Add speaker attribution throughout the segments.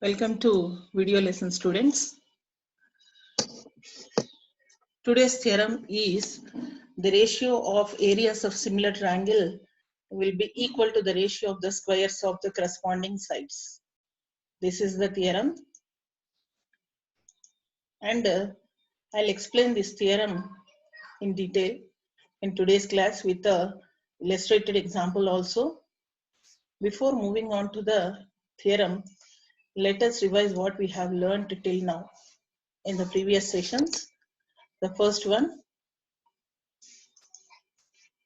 Speaker 1: Welcome to video lesson, students. Today's theorem is the ratio of areas of similar triangle will be equal to the ratio of the squares of the corresponding sides. This is the theorem, and I'll explain this theorem in detail in today's class with a illustrated example also. Before moving on to the theorem, let us revise what we have learned till now in the previous sessions. The first one,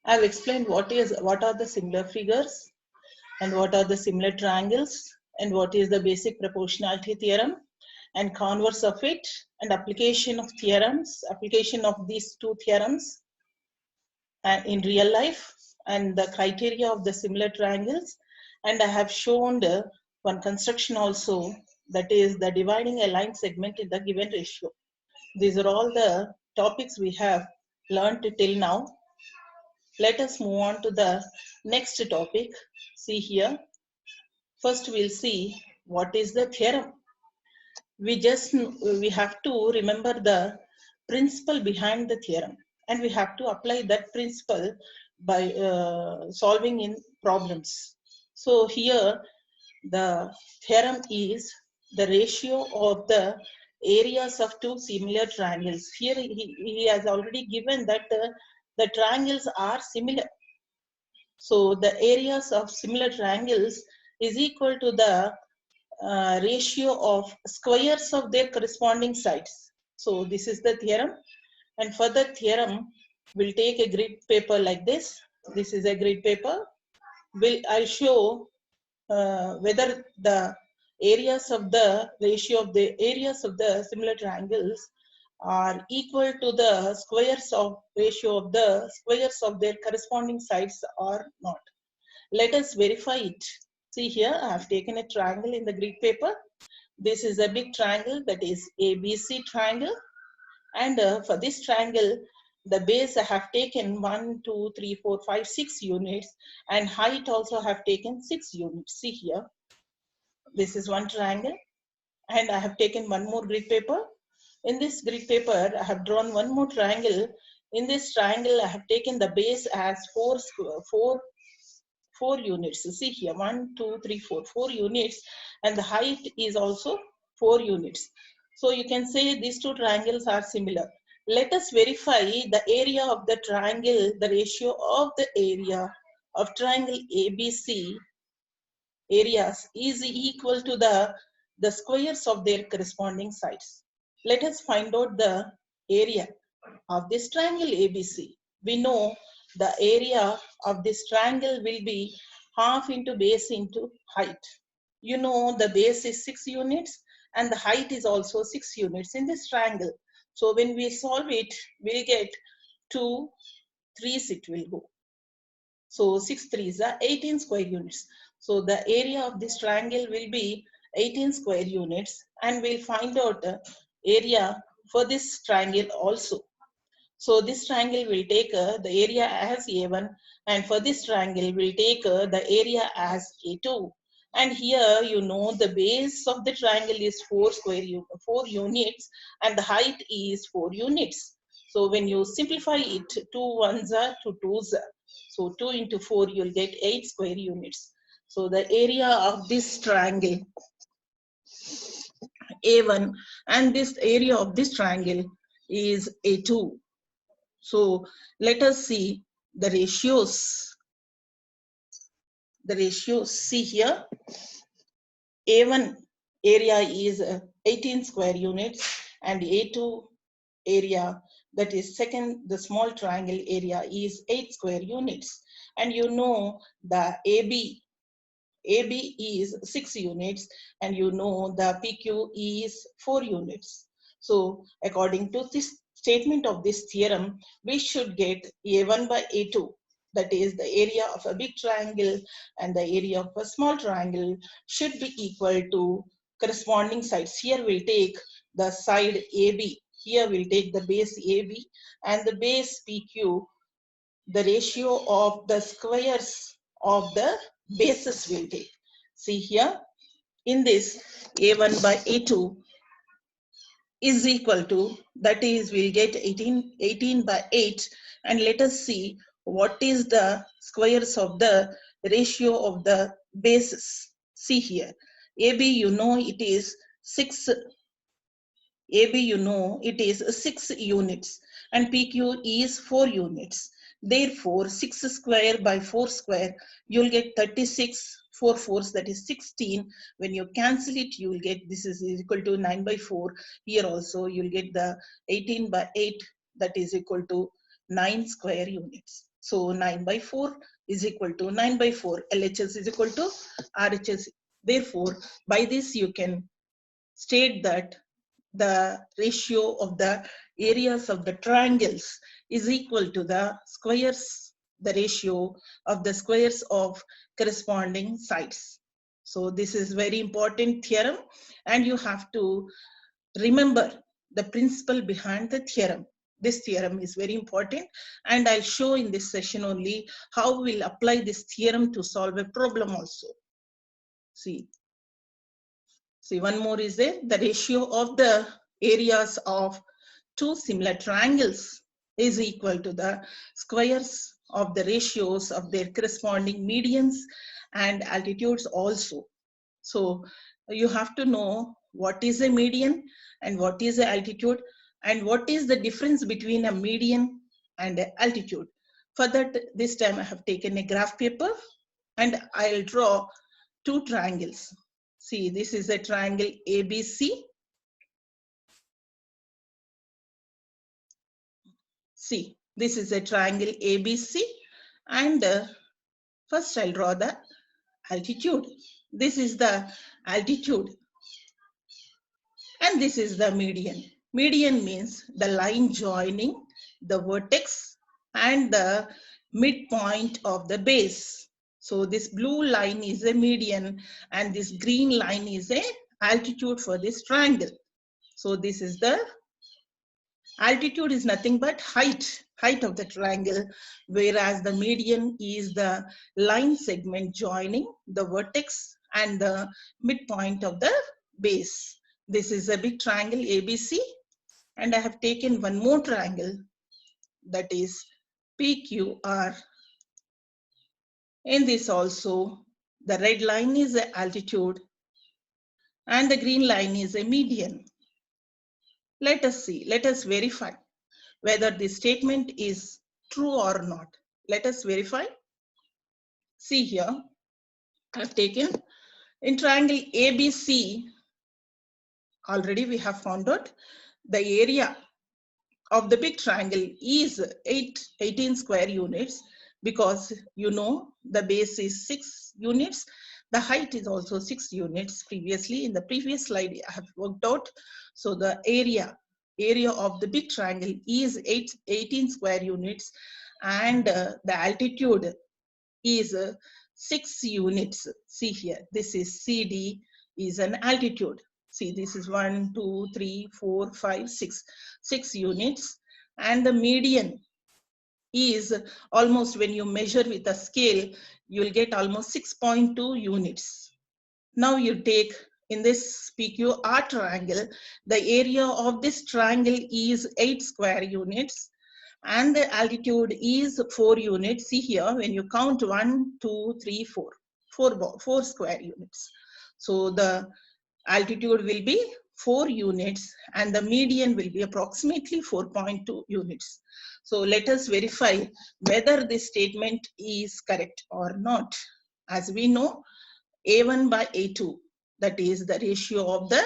Speaker 1: I've explained what are the similar figures and what are the similar triangles and what is the basic proportionality theorem and converse of it and application of these two theorems in real life and the criteria of the similar triangles. And I have shown one construction also, that is the dividing a line segment in the given ratio. These are all the topics we have learned till now. Let us move on to the next topic. See here. First we'll see what is the theorem. We have to remember the principle behind the theorem, and we have to apply that principle by solving in problems. So here the theorem is the ratio of the areas of two similar triangles. Here he has already given that the triangles are similar. So the areas of similar triangles is equal to the ratio of squares of their corresponding sides. So this is the theorem, and for the theorem we'll take a grid paper like this. This is a grid paper. I'll show whether the areas of the ratio of the areas of the similar triangles are equal to the squares of ratio of the squares of their corresponding sides or not. Let us verify it. See here, I have taken a triangle in the grid paper. This is a big triangle, that is ABC triangle. And for this triangle, the base I have taken 1, 2, 3, 4, 5, 6 units, and height also have taken 6 units. See here, this is one triangle, and I have taken one more grid paper. In this grid paper, I have drawn one more triangle. In this triangle, I have taken the base as 4 units. See here, 1, 2, 3, 4 units, and the height is also 4 units. So you can say these two triangles are similar. Let us verify the area of the triangle, the ratio of the area of triangle ABC areas is equal to the squares of their corresponding sides. Let us find out the area of this triangle ABC. We know the area of this triangle will be half into base into height. You know the base is 6 units and the height is also 6 units in this triangle. So when we solve it, we'll get 2 3s it will go. So 6 3s are 18 square units. So the area of this triangle will be 18 square units, and we'll find out the area for this triangle also. So this triangle will take the area as A1, and for this triangle will take the area as A2. And here you know the base of the triangle is 4 units, and the height is 4 units. So when you simplify it, 2 1s are 2 2s are. So 2 into 4 you'll get 8 square units. So the area of this triangle A1 and this area of this triangle is A2. So let us see the ratios. The ratios, see here, A1 area is 18 square units, and A2 area, that is second, the small triangle area, is 8 square units. And you know the AB is 6 units, and you know the PQ is 4 units. So according to this statement of this theorem, we should get A1 by A2, that is the area of a big triangle and the area of a small triangle should be equal to corresponding sides. Here we'll take the side AB, here we'll take the base AB and the base PQ. The ratio of the squares of the bases will take. See here, in this A1 by A2 is equal to, that is, we'll get 18 by 8. And let us see what is the squares of the ratio of the bases. See here, AB, you know it is 6. AB, you know it is 6 units, and PQ is 4 units. Therefore, 6 square by 4 square, you'll get 36. 4 fours, that is 16. When you cancel it, you will get this is equal to 9 by 4. Here also, you'll get the 18 by 8, that is equal to 9 square units. So 9 by 4 is equal to 9 by 4. LHS is equal to RHS. Therefore, by this you can state that the ratio of the areas of the triangles is equal to the squares, the ratio of the squares of corresponding sides. So this is very important theorem, and you have to remember the principle behind the theorem. This theorem is very important, and I'll show in this session only how we'll apply this theorem to solve a problem also. See, one more is there. The ratio of the areas of two similar triangles is equal to the squares of the ratios of their corresponding medians and altitudes also. So you have to know what is a median and what is the altitude, and what is the difference between a median and an altitude. For that, this time I have taken a graph paper and I'll draw two triangles. See, this is a triangle ABC. See, this is a triangle ABC, and first I'll draw the altitude. This is the altitude, and this is the median. Median means the line joining the vertex and the midpoint of the base. So this blue line is a median, and this green line is a altitude for this triangle. So this is the altitude, is nothing but height of the triangle, whereas the median is the line segment joining the vertex and the midpoint of the base. This is a big triangle ABC, and I have taken one more triangle, that is PQR. In this also, the red line is the altitude and the green line is a median. Let us see, let us verify whether this statement is true or not. Let us verify. See here, I have taken in triangle ABC, already we have found out the area of the big triangle is 18 square units, because you know the base is 6 units. The height is also 6 units. Previously, in the previous slide, I have worked out. So the area of the big triangle is 18 square units, and the altitude is 6 units. See here, this is CD, is an altitude. See, this is 1, 2, 3, 4, 5, 6. 6 units, and the median is almost, when you measure with a scale, you'll get almost 6.2 units. Now you take in this PQR triangle, the area of this triangle is 8 square units, and the altitude is 4 units. See here, when you count 1, 2, 3, 4, 4 square units. So the altitude will be 4 units and the median will be approximately 4.2 units. So let us verify whether this statement is correct or not. As we know, A1 by A2, that is the ratio of the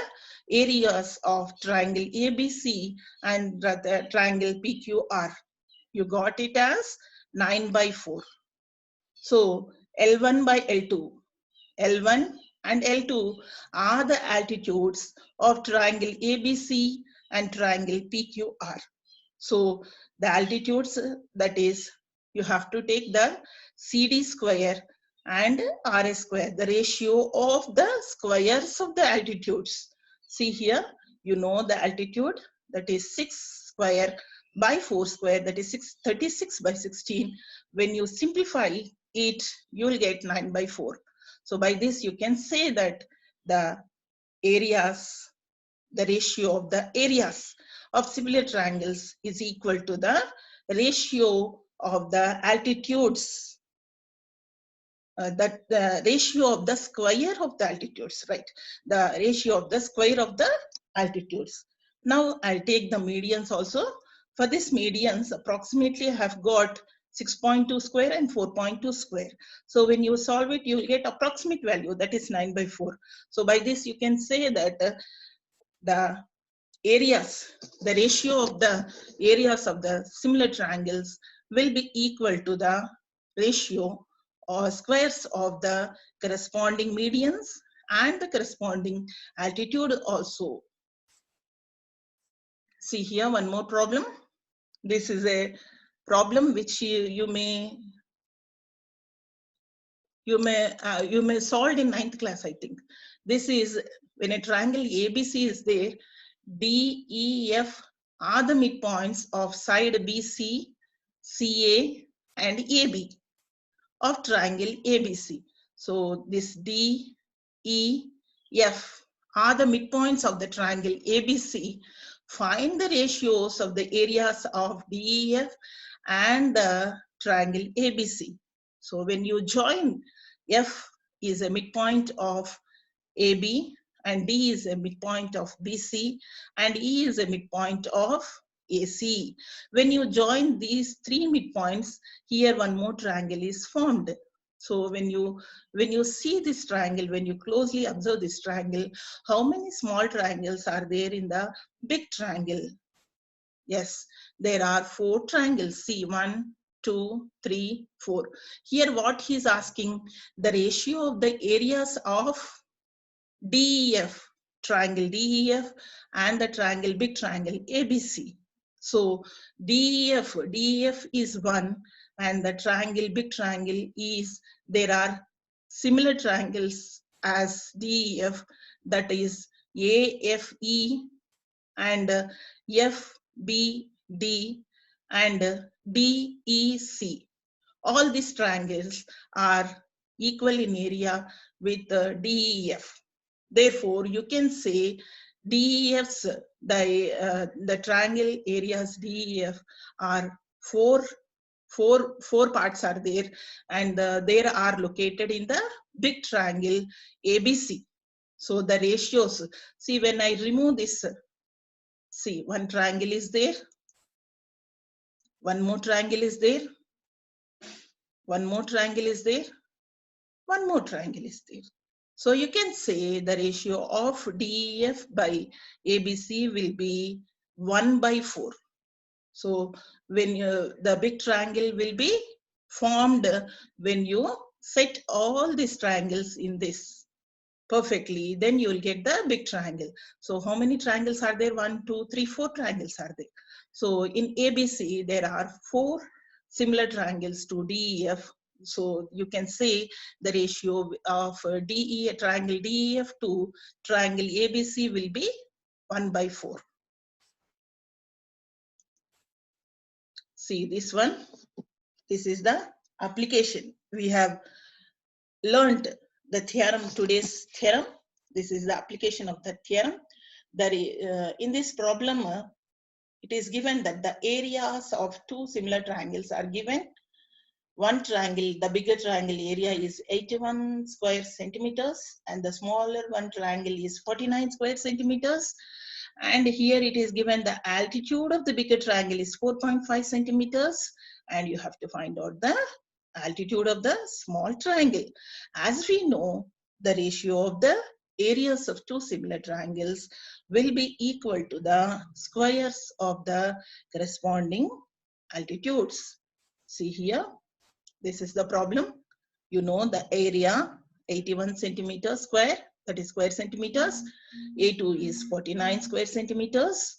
Speaker 1: areas of triangle ABC and the triangle PQR. You got it as 9 by 4. So L1 by L2. L1 and L2 are the altitudes of triangle ABC and triangle PQR. So the altitudes, that is, you have to take the CD square and RS square, the ratio of the squares of the altitudes. See here, you know the altitude, that is 6 square by 4 square, that is 36 by 16. When you simplify it, you will get 9 by 4. So by this you can say that the areas, the ratio of the areas of similar triangles is equal to the ratio of the altitudes, that the ratio of the square of the altitudes, right? The ratio of the square of the altitudes. Now I'll take the medians also. For this medians, approximately I have got 6.2 square and 4.2 square. So when you solve it, you will get approximate value, that is 9/4. So by this you can say that the areas, the ratio of the areas of the similar triangles will be equal to the ratio or squares of the corresponding medians and the corresponding altitude also. See here one more problem. This is a problem which you may solve in 9th class, I think. This is when a triangle ABC is there, D, E, F are the midpoints of side BC, CA and AB of triangle ABC. So this D, E, F are the midpoints of the triangle ABC. Find the ratios of the areas of DEF and the triangle ABC. So when you join, F is a midpoint of AB and D is a midpoint of BC and E is a midpoint of AC. When you join these three midpoints, here one more triangle is formed. So when you see this triangle, when you closely observe this triangle, how many small triangles are there in the big triangle? Yes, there are 4 triangles. See, 1, 2, 3, 4. Here what he is asking, the ratio of the areas of DEF, triangle DEF and the triangle, big triangle ABC. So DEF is 1 and the triangle, big triangle is, there are similar triangles as DEF, that is AFE and FBD and DEC. All these triangles are equal in area with DEF. Therefore, you can say DEF's, the triangle areas DEF are four parts are there, and they are located in the big triangle ABC. So the ratios, see when I remove this, see one triangle is there, one more triangle is there, one more triangle is there, one more triangle is there. So you can say the ratio of DEF by ABC will be 1/4. So when the big triangle will be formed when you set all these triangles in this perfectly, then you will get the big triangle. So how many triangles are there? 1, 2, 3, 4 triangles are there. So in ABC, there are 4 similar triangles to DEF. So you can say the ratio of triangle DEF to triangle ABC will be 1/4. See this one. This is the application. We have learned the theorem, today's theorem. This is the application of the theorem. That in this problem, it is given that the areas of 2 similar triangles are given. One triangle, the bigger triangle area is 81 square centimeters and the smaller one triangle is 49 square centimeters. And here it is given the altitude of the bigger triangle is 4.5 centimeters and you have to find out the altitude of the small triangle. As we know, the ratio of the areas of 2 similar triangles will be equal to the squares of the corresponding altitudes. See here, this is the problem. You know the area 81 centimeters square, that is square centimeters. A2 is 49 square centimeters.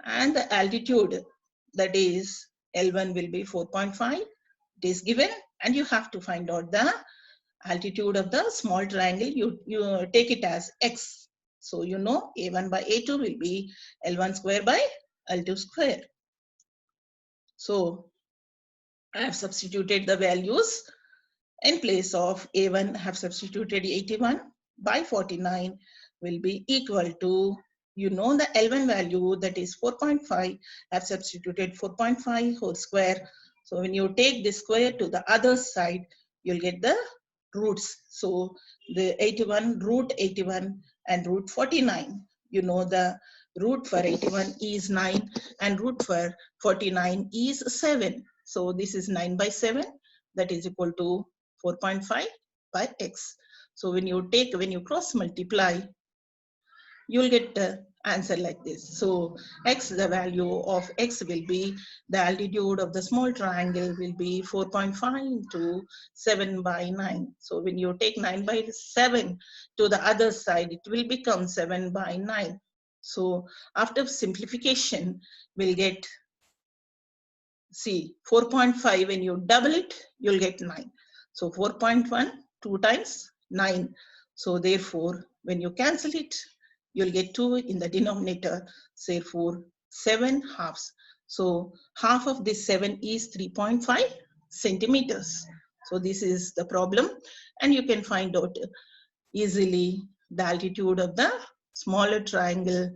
Speaker 1: And the altitude, that is L1 will be 4.5. It is given and you have to find out the altitude of the small triangle. You take it as X. So you know A1 by A2 will be L1 square by L2 square. So I have substituted the values. In place of A1, I have substituted 81 by 49 will be equal to, you know, the L1 value, that is 4.5. I've substituted 4.5 whole square. So when you take the square to the other side, you'll get the roots. So the 81, root 81 and root 49. You know, the root for 81 is 9 and root for 49 is 7. So this is 9 by 7, that is equal to 4.5 by x. So when you cross multiply, you'll get the answer like this. So x, the value of x will be, the altitude of the small triangle will be 4.5 into 7 by 9. So when you take 9 by 7 to the other side, it will become 7 by 9. So after simplification, we'll get, see, 4.5, when you double it, you'll get 9. So 4.1, 2 times 9. So therefore, when you cancel it, you'll get 2 in the denominator. Therefore, 7 halves. So half of this 7 is 3.5 centimeters. So this is the problem. And you can find out easily the altitude of the smaller triangle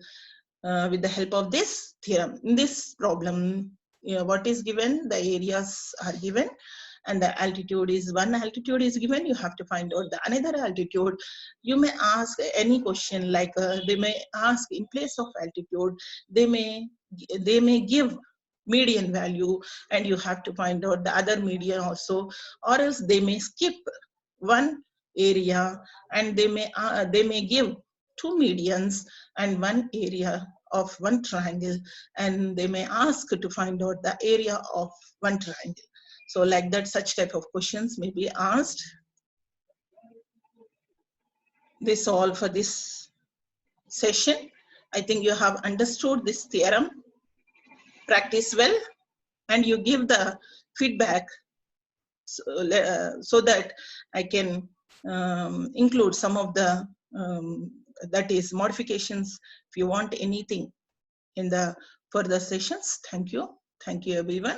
Speaker 1: with the help of this theorem. In this problem, what is given, the areas are given, and the altitude is, one altitude is given, you have to find out the another altitude. You may ask any question, like they may ask in place of altitude, they may give median value, and you have to find out the other median also, or else they may skip one area, and they may give two medians and one area of one triangle, and they may ask to find out the area of one triangle. So like that, such type of questions may be asked. This all for this session. I think you have understood this theorem. Practice well, and you give the feedback so that I can include some of the that is modifications if you want anything in the further sessions. Thank you everyone.